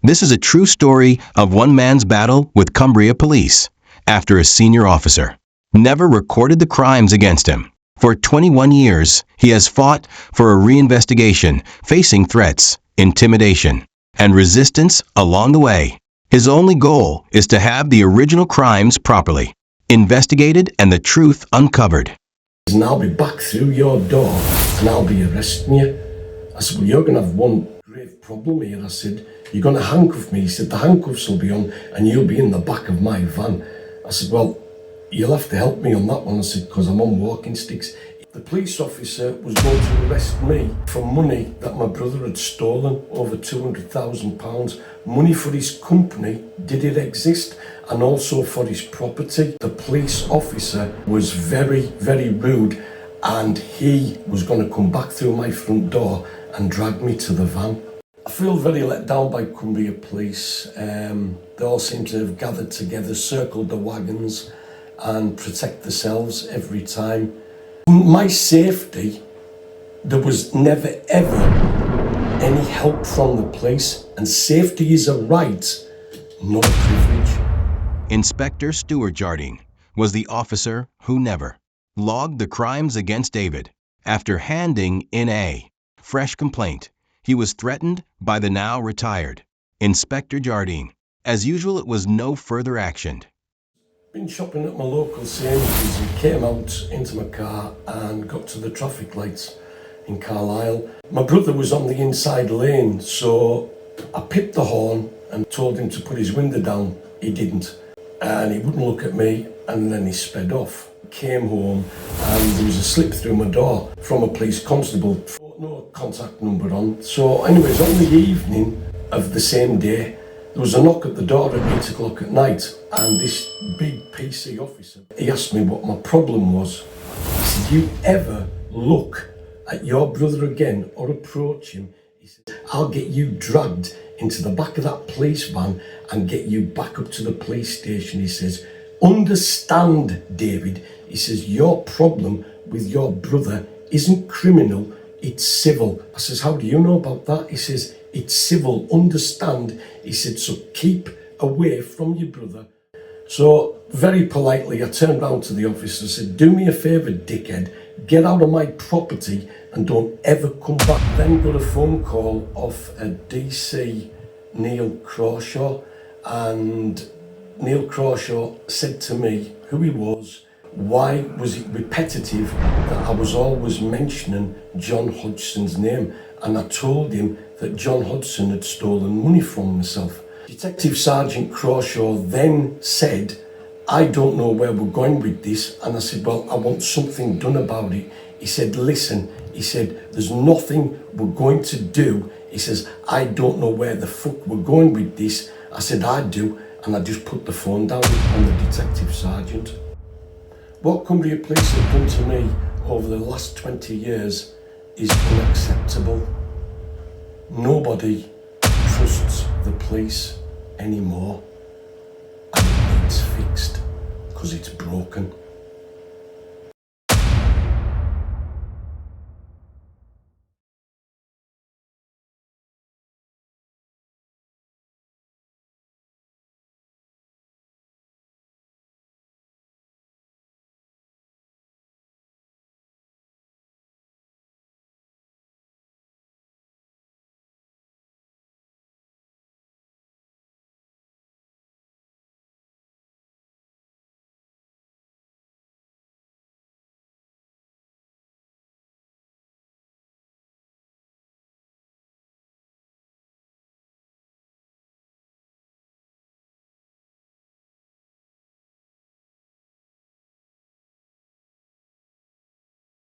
This is a true story of one man's battle with Cumbria police after a senior officer never recorded the crimes against him. For 21 years, he has fought for a reinvestigation, facing threats, intimidation, and resistance along the way. His only goal is to have the original crimes properly investigated and the truth uncovered. And I'll be back through your door and I'll be arresting you. I said, well, you're going to have one grave problem here. I said, you're going to handcuff me. He said, the handcuffs will be on and you'll be in the back of my van. I said, well, you'll have to help me on that one. I said, because I'm on walking sticks. The police officer was going to arrest me for money that my brother had stolen, over £200,000. Money for his company, did it exist? And also for his property. The police officer was very, very rude, and he was going to come back through my front door and drag me to the van. I feel very let down by Cumbria police. They all seem to have gathered together, circled the wagons and protect themselves every time. My safety, there was never ever any help from the police, and safety is a right, not a privilege. Inspector Stuart Jardine was the officer who never logged the crimes against David. After handing in a fresh complaint, he was threatened by the now retired Inspector Jardine. As usual, it was no further action. Been shopping at my local Sainsbury's and came out into my car and got to the traffic lights in Carlisle. My brother was on the inside lane, so I pipped the horn and told him to put his window down. He didn't, and he wouldn't look at me, and then he sped off. Came home and there was a slip through my door from a police constable. No contact number on. So anyways, on the evening of the same day, there was a knock at the door at 8 o'clock at night, and this big PC officer, he asked me what my problem was. He said, you ever look at your brother again or approach him, he said, I'll get you dragged into the back of that police van and get you back up to the police station. He says, understand, David, he says, your problem with your brother isn't criminal, it's civil. I says, how do you know about that? He says, it's civil, understand. He said, so keep away from your brother. So very politely, I turned round to the officer and said, do me a favour, dickhead, get out of my property and don't ever come back. Then got a phone call off a DC, Neil Crawshaw, and Neil Crawshaw said to me who he was, why was it repetitive that I was always mentioning John Hodgson's name, and I told him that John Hodgson had stolen money from myself. Detective Sergeant Crawshaw then said, I don't know where we're going with this, and I said, well, I want something done about it. He said, listen, he said, there's nothing we're going to do. He says, I don't know where the fuck we're going with this. I said, I do, and I just put the phone down on the detective sergeant. What Cumbria police have done to me over the last 20 years is unacceptable. Nobody trusts the police anymore, and it needs fixed because it's broken.